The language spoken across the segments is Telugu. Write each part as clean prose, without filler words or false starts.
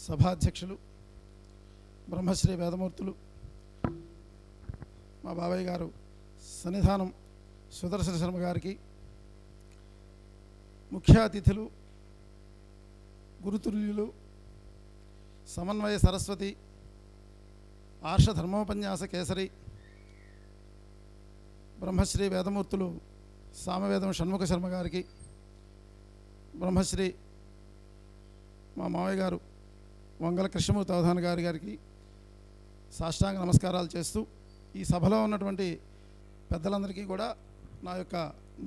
సభాధ్యక్షులు బ్రహ్మశ్రీ వేదమూర్తులు మా బాబాయ్ గారు సన్నిధానం సుదర్శన శర్మ గారికి, ముఖ్య అతిథులు గురుతుల్యులు సమన్వయ సరస్వతి ఆర్ష ధర్మోపన్యాస కేసరి బ్రహ్మశ్రీ వేదమూర్తులు సామవేదం షణ్ముఖ శర్మ గారికి, బ్రహ్మశ్రీ మా మావయ్య గారు వంగల కృష్ణమూర్తి అవధాన గారికి సాష్టాంగ నమస్కారాలు చేస్తూ, ఈ సభలో ఉన్నటువంటి పెద్దలందరికీ కూడా నా యొక్క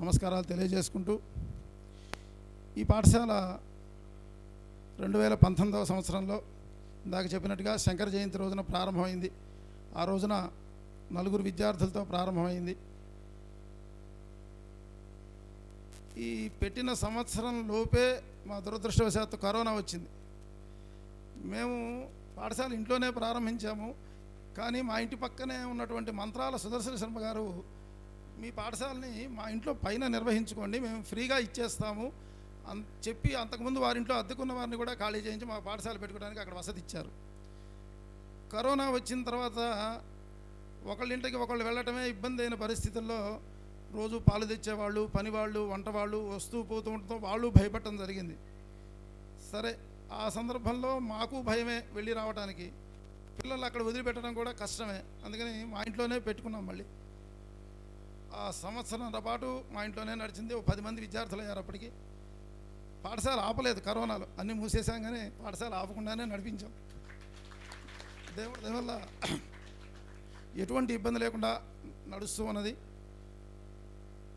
నమస్కారాలు తెలియజేసుకుంటూ, ఈ పాఠశాల 2019వ సంవత్సరంలో ఇందాక చెప్పినట్టుగా శంకర జయంతి రోజున ప్రారంభమైంది. ఆ రోజున 4 విద్యార్థులతో ప్రారంభమైంది. ఈ పెట్టిన సంవత్సరం లోపే మా దురదృష్టవశాత్తు కరోనా వచ్చింది. మేము పాఠశాల ఇంట్లోనే ప్రారంభించాము. కానీ మా ఇంటి పక్కనే ఉన్నటువంటి మంత్రాల సుదర్శన శర్మ గారు, మీ పాఠశాలని మా ఇంట్లో పైన నిర్వహించుకోండి, మేము ఫ్రీగా ఇచ్చేస్తాము అని చెప్పి అంతకుముందు వారింట్లో అద్దెకున్న వారిని కూడా ఖాళీ చేయించి మా పాఠశాల పెట్టుకోవడానికి అక్కడ వసతి ఇచ్చారు. కరోనా వచ్చిన తర్వాత ఒకళ్ళింటికి ఒకళ్ళు వెళ్ళటమే ఇబ్బంది అయిన పరిస్థితుల్లో రోజు పాలు తెచ్చేవాళ్ళు, పనివాళ్ళు, వంట వాళ్ళు వస్తూ పోతూ ఉండటం వాళ్ళు భయపడటం జరిగింది. సరే, ఆ సందర్భంలో మాకు భయమే వెళ్ళి రావడానికి, పిల్లలు అక్కడ వదిలిపెట్టడం కూడా కష్టమే. అందుకని మా ఇంట్లోనే పెట్టుకున్నాం. మళ్ళీ ఆ సంవత్సరం పాటు మా ఇంట్లోనే నడిచింది. 10 మంది విద్యార్థులు అయ్యారు. అప్పటికి పాఠశాల ఆపలేదు. కరోనాలో అన్నీ మూసేసాం, కానీ పాఠశాల ఆపకుండానే నడిపించాం. దేవుడి వల్ల ఎటువంటి ఇబ్బంది లేకుండా నడుస్తూ ఉన్నది.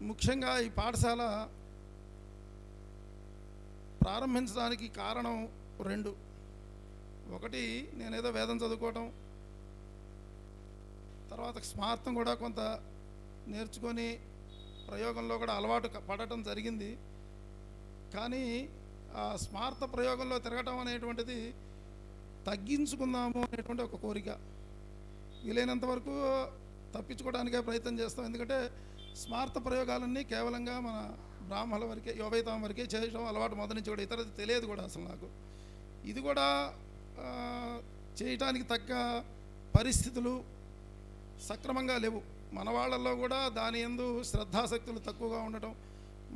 ముఖ్యంగా ఈ పాఠశాల ప్రారంభించడానికి కారణం 2. ఒకటి, నేనేదో వేదం చదువుకోవటం, తర్వాత స్మార్థం కూడా కొంత నేర్చుకొని ప్రయోగంలో కూడా అలవాటు పడటం జరిగింది. కానీ ఆ స్మార్థ ప్రయోగంలో తిరగటం అనేటువంటిది తగ్గించుకుందాము అనేటువంటి ఒక కోరిక. వీలైనంత వరకు తప్పించుకోవడానికే ప్రయత్నం చేస్తాం. ఎందుకంటే స్మార్థ ప్రయోగాలన్నీ కేవలంగా మన బ్రాహ్మణుల వరకే, యోవైతాం వరకే చేయడం అలవాటు మొదటి నుంచి కూడా. ఇతరది తెలియదు కూడా అసలు నాకు. ఇది కూడా చేయటానికి తగ్గ పరిస్థితులు సక్రమంగా లేవు. మన వాళ్ళల్లో కూడా దాని యందు శ్రద్ధాశక్తులు తక్కువగా ఉండటం,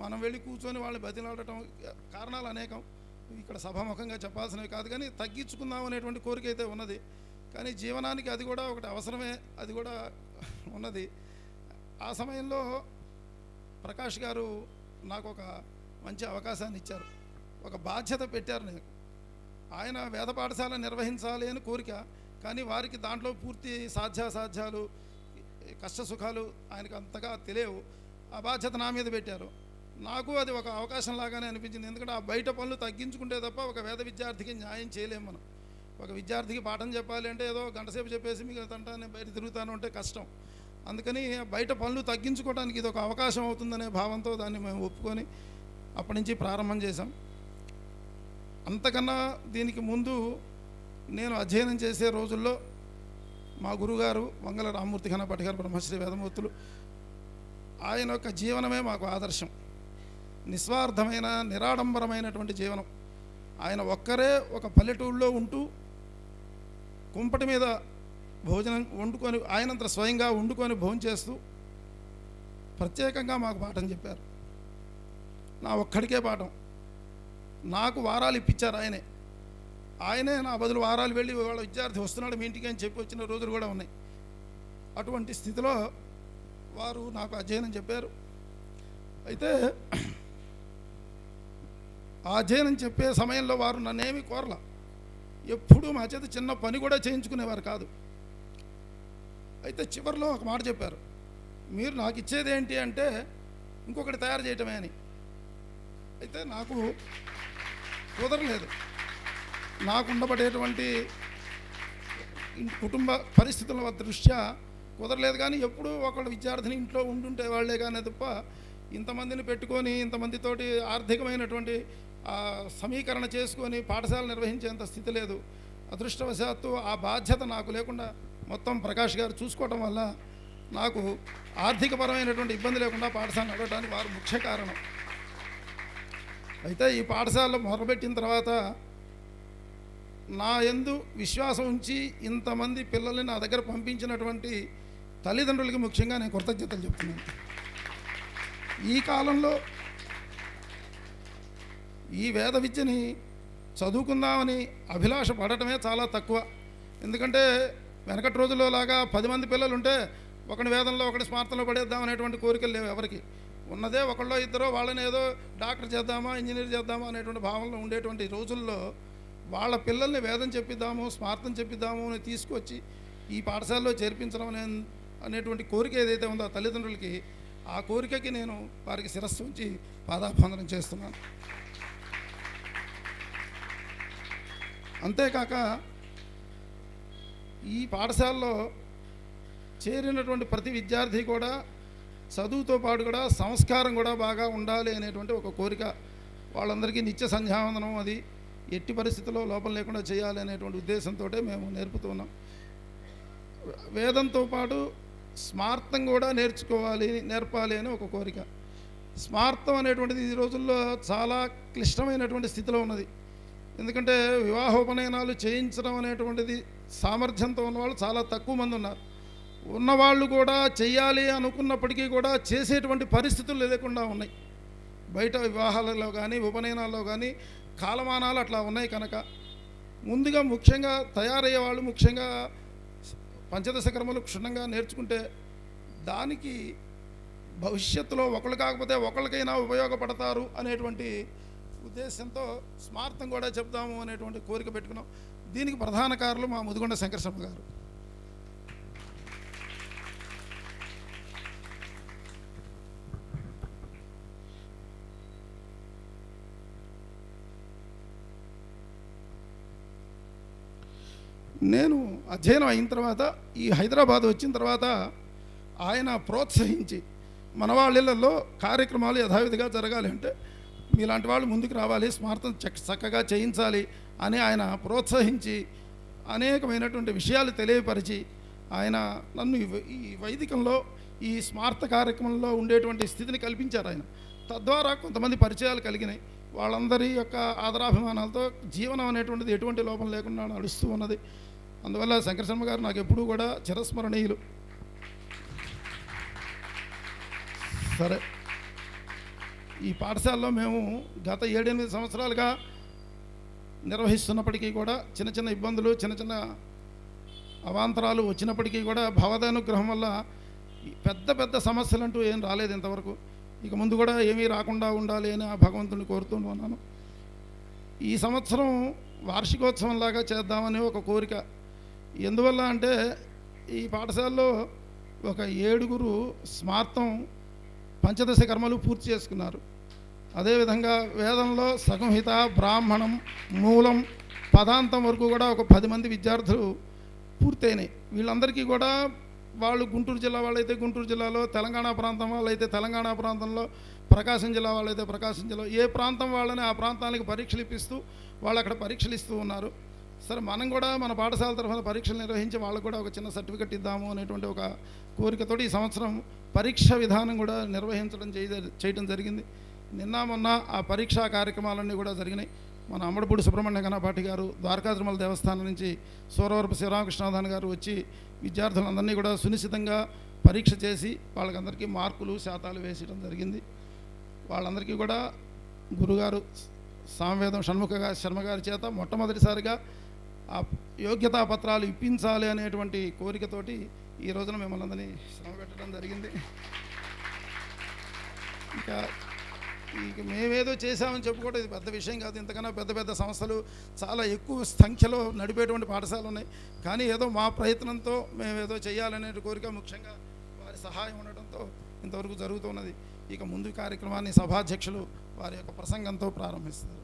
మనం వెళ్ళి కూర్చొని వాళ్ళు బతిలాడటం, కారణాలు అనేకం. ఇక్కడ సభాముఖంగా చెప్పాల్సినవి కాదు, కానీ తగ్గించుకుందాం అనేటువంటి కోరిక అయితే ఉన్నది. కానీ జీవనానికి అది కూడా ఒకటి అవసరమే, అది కూడా ఉన్నది. ఆ సమయంలో ప్రకాష్ గారు నాకు ఒక మంచి అవకాశాన్ని ఇచ్చారు, ఒక బాధ్యత పెట్టారు నాకు. ఆయన వేద పాఠశాల నిర్వహించాలి అని కోరిక, కానీ వారికి దాంట్లో పూర్తి సాధ్యాసాధ్యాలు, కష్టసుఖాలు ఆయనకు అంతగా తెలియవు. ఆ బాధ్యత నా మీద పెట్టారు. నాకు అది ఒక అవకాశం లాగానే అనిపించింది. ఎందుకంటే ఆ బయట పనులు తగ్గించుకుంటే తప్ప ఒక వేద విద్యార్థికి న్యాయం చేయలేము మనం. ఒక విద్యార్థికి పాఠం చెప్పాలి అంటే ఏదో గంటసేపు చెప్పేసి మీకు తంటానే బయట తిరుగుతాను అంటే కష్టం. అందుకని బయట పనులు తగ్గించుకోవడానికి ఇది ఒక అవకాశం అవుతుందనే భావంతో దాన్ని మేము ఒప్పుకొని అప్పటి నుంచి ప్రారంభం చేశాం. అంతకన్నా దీనికి ముందు నేను అధ్యయనం చేసే రోజుల్లో మా గురుగారు వంగల రామ్మూర్తి ఘనపాటి గారు, బ్రహ్మశ్రీ వేదమూర్తులు, ఆయన యొక్క జీవనమే మాకు ఆదర్శం. నిస్వార్థమైన నిరాడంబరమైనటువంటి జీవనం. ఆయన ఒక్కరే ఒక పల్లెటూళ్ళలో ఉంటూ కుంపటి మీద భోజనం వండుకొని, ఆయనంత స్వయంగా వండుకొని భోజనం చేస్తూ ప్రత్యేకంగా మాకు పాఠం చెప్పారు. నా ఒక్కడికే పాఠం. నాకు వారాలు ఇప్పించారు ఆయనే నా బదులు వారాలు వెళ్ళి వాళ్ళ విద్యార్థి వస్తున్నాడు మీ ఇంటికి అని చెప్పి వచ్చిన రోజులు కూడా ఉన్నాయి. అటువంటి స్థితిలో వారు నాకు అధ్యయనం చెప్పారు. అయితే ఆ అధ్యయనం చెప్పే సమయంలో వారు నన్నేమీ కోరల. ఎప్పుడూ మా చేత చిన్న పని కూడా చేయించుకునేవారు కాదు. అయితే చివరిలో ఒక మాట చెప్పారు, మీరు నాకు ఇచ్చేది ఏంటి అంటే ఇంకొకటి తయారు చేయటమే అని. అయితే నాకు కుదరలేదు. నాకు ఉండబడేటువంటి కుటుంబ పరిస్థితుల దృష్ట్యా కుదరలేదు. కానీ ఎప్పుడూ ఒకళ్ళు విద్యార్థిని ఇంట్లో ఉండుంటే వాళ్ళే కానీ తప్ప ఇంతమందిని పెట్టుకొని ఇంతమందితోటి ఆర్థికమైనటువంటి సమీకరణ చేసుకొని పాఠశాల నిర్వహించేంత స్థితి లేదు. అదృష్టవశాత్తు ఆ బాధ్యత నాకు లేకుండా మొత్తం ప్రకాష్ గారు చూసుకోవటం వల్ల నాకు ఆర్థికపరమైనటువంటి ఇబ్బంది లేకుండా పాఠశాల నడవడానికి వారు ముఖ్య కారణం. అయితే ఈ పాఠశాలలో మొదలుపెట్టిన తర్వాత నా యందు విశ్వాసం ఉంచి ఇంతమంది పిల్లల్ని నా దగ్గర పంపించినటువంటి తల్లిదండ్రులకి ముఖ్యంగా నేను కృతజ్ఞతలు చెప్తున్నాను. ఈ కాలంలో ఈ వేద విద్యని చదువుకుందామని అభిలాష పడటమే చాలా తక్కువ. ఎందుకంటే వెనకటి రోజుల్లో లాగా 10 మంది పిల్లలు ఉంటే ఒకటి వేదంలో ఒకటి స్మార్తంలో పడేద్దాం అనేటువంటి కోరికలు లేవు ఎవరికి. ఉన్నదే ఒకళ్ళో ఇద్దరో వాళ్ళని ఏదో డాక్టర్ చేద్దామా ఇంజనీర్ చేద్దామా అనేటువంటి భావనలో ఉండేటువంటి రోజుల్లో వాళ్ళ పిల్లల్ని వేదం చెప్పిద్దాము స్మార్తం చెప్పిద్దాము అని తీసుకొచ్చి ఈ పాఠశాలలో చేర్పించడం అనేటువంటి కోరిక ఏదైతే ఉందో ఆ తల్లిదండ్రులకి, ఆ కోరికకి నేను వారికి శిరస్సు ఉంచి పాదాభివందనం చేస్తున్నాను. అంతేకాక ఈ పాఠశాలలో చేరినటువంటి ప్రతి విద్యార్థి కూడా చదువుతో పాటు కూడా సంస్కారం కూడా బాగా ఉండాలి అనేటువంటి ఒక కోరిక. వాళ్ళందరికీ నిత్య సంధ్యావందనం అది ఎట్టి పరిస్థితుల్లో లోపం లేకుండా చేయాలి అనేటువంటి ఉద్దేశంతో మేము నేర్పుతున్నాం. వేదంతో పాటు స్మార్తం కూడా నేర్పాలి అని ఒక కోరిక. స్మార్తం అనేటువంటిది ఈ రోజుల్లో చాలా క్లిష్టమైనటువంటి స్థితిలో ఉన్నది. ఎందుకంటే వివాహోపనయనాలు చేయించడం అనేటువంటిది సామర్థ్యంతో ఉన్నవాళ్ళు చాలా తక్కువ మంది ఉన్నారు. ఉన్నవాళ్ళు కూడా చెయ్యాలి అనుకున్నప్పటికీ కూడా చేసేటువంటి పరిస్థితులు లేకుండా ఉన్నాయి. బయట వివాహాలలో కానీ ఉపనయనాల్లో కానీ కాలమానాలు అట్లా ఉన్నాయి కనుక ముందుగా ముఖ్యంగా తయారయ్యే వాళ్ళు ముఖ్యంగా పంచదశ కర్మలు క్షుణ్ణంగా నేర్చుకుంటే దానికి భవిష్యత్తులో ఒకళ్ళు కాకపోతే ఒకళ్ళకైనా ఉపయోగపడతారు అనేటువంటి ఉద్దేశంతో స్మార్తం కూడా చెప్దాము అనేటువంటి కోరిక పెట్టుకున్నాం. దీనికి ప్రధాన కారులు మా ముదిగొండ శంకరశర్మ గారు. నేను అధ్యయనం అయిన తర్వాత ఈ హైదరాబాద్ వచ్చిన తర్వాత ఆయన ప్రోత్సహించి మన వాళ్ళల్లో కార్యక్రమాలు యథావిధిగా జరగాలి అంటే మీలాంటి వాళ్ళు ముందుకు రావాలి, స్మార్తం చక్కగా చేయించాలి అని ఆయన ప్రోత్సహించి అనేకమైనటువంటి విషయాలు తెలియపరిచి ఆయన నన్ను ఈ వైదికంలో ఈ స్మార్త కార్యక్రమంలో ఉండేటువంటి స్థితిని కల్పించారు. ఆయన తద్వారా కొంతమంది పరిచయాలు కలిగినాయి. వాళ్ళందరి యొక్క ఆదరాభిమానాలతో జీవనం అనేటువంటిది ఎటువంటి లోపం లేకుండా నడుస్తూ ఉన్నది. అందువల్ల శంకరశర్మ గారు నాకు ఎప్పుడూ కూడా చిరస్మరణీయులు. సరే, ఈ పాఠశాలలో మేము గత 7-8 సంవత్సరాలుగా నిర్వహిస్తున్నప్పటికీ కూడా చిన్న చిన్న ఇబ్బందులు చిన్న చిన్న అవాంతరాలు వచ్చినప్పటికీ కూడా భగవదనుగ్రహం వల్ల పెద్ద పెద్ద సమస్యలు అంటూ ఏం రాలేదు ఇంతవరకు. ఇక ముందు కూడా ఏమీ రాకుండా ఉండాలి అని ఆ భగవంతుని కోరుతున్నాను. ఈ సంవత్సరం వార్షికోత్సవంలాగా చేద్దామని ఒక కోరిక. ఎందువల్ల అంటే ఈ పాఠశాలలో ఒక 7 స్మార్తం పంచదశ కర్మలు పూర్తి చేసుకున్నారు. అదేవిధంగా వేదంలో సగంహిత బ్రాహ్మణం మూలం పదాంతం వరకు కూడా ఒక 10 మంది విద్యార్థులు పూర్తయినాయి. వీళ్ళందరికీ కూడా వాళ్ళు గుంటూరు జిల్లా వాళ్ళైతే గుంటూరు జిల్లాలో, తెలంగాణ ప్రాంతం వాళ్ళైతే తెలంగాణ ప్రాంతంలో, ప్రకాశం జిల్లా వాళ్ళైతే ప్రకాశం జిల్లా, ఏ ప్రాంతం వాళ్ళని ఆ ప్రాంతానికి పరీక్షలు ఇప్పిస్తూ వాళ్ళు అక్కడ పరీక్షలు ఇస్తూ ఉన్నారు. సరే, మనం కూడా మన పాఠశాల తరఫున పరీక్షలు నిర్వహించి వాళ్ళకు కూడా ఒక చిన్న సర్టిఫికెట్ ఇద్దాము అనేటువంటి ఒక కోరికతోటి ఈ సంవత్సరం పరీక్ష విధానం కూడా చేయడం జరిగింది. నిన్న మొన్న ఆ పరీక్షా కార్యక్రమాలన్నీ కూడా జరిగినాయి. మన అమ్మడపూడి సుబ్రహ్మణ్య గణపాటి గారు, ద్వారకా తిరుమల దేవస్థానం నుంచి సూరవరపు శివరామకృష్ణాధాన్ గారు వచ్చి విద్యార్థులందరినీ కూడా సునిశ్చితంగా పరీక్ష చేసి వాళ్ళకందరికీ మార్కులు శాతాలు వేసడం జరిగింది. వాళ్ళందరికీ కూడా గురుగారు సామవేదం షణ్ముఖ శర్మ గారి చేత మొట్టమొదటిసారిగా ఆ యోగ్యతా పత్రాలు ఇప్పించాలి అనేటువంటి కోరికతోటి ఈ రోజున మిమ్మల్ని అందరినీ శ్రమ పెట్టడం జరిగింది. ఇక మేమేదో చేశామని చెప్పుకోవడం ఇది పెద్ద విషయం కాదు. ఇంతకన్నా పెద్ద పెద్ద సంస్థలు చాలా ఎక్కువ సంఖ్యలో నడిపేటువంటి పాఠశాలలు ఉన్నాయి. కానీ ఏదో మా ప్రయత్నంతో మేమేదో చేయాలనే కోరిక ముఖ్యంగా వారి సహాయం ఉండటంతో ఇంతవరకు జరుగుతున్నది. ఇక ముందు కార్యక్రమాన్ని సభాధ్యక్షులు వారి యొక్క ప్రసంగంతో ప్రారంభిస్తారు.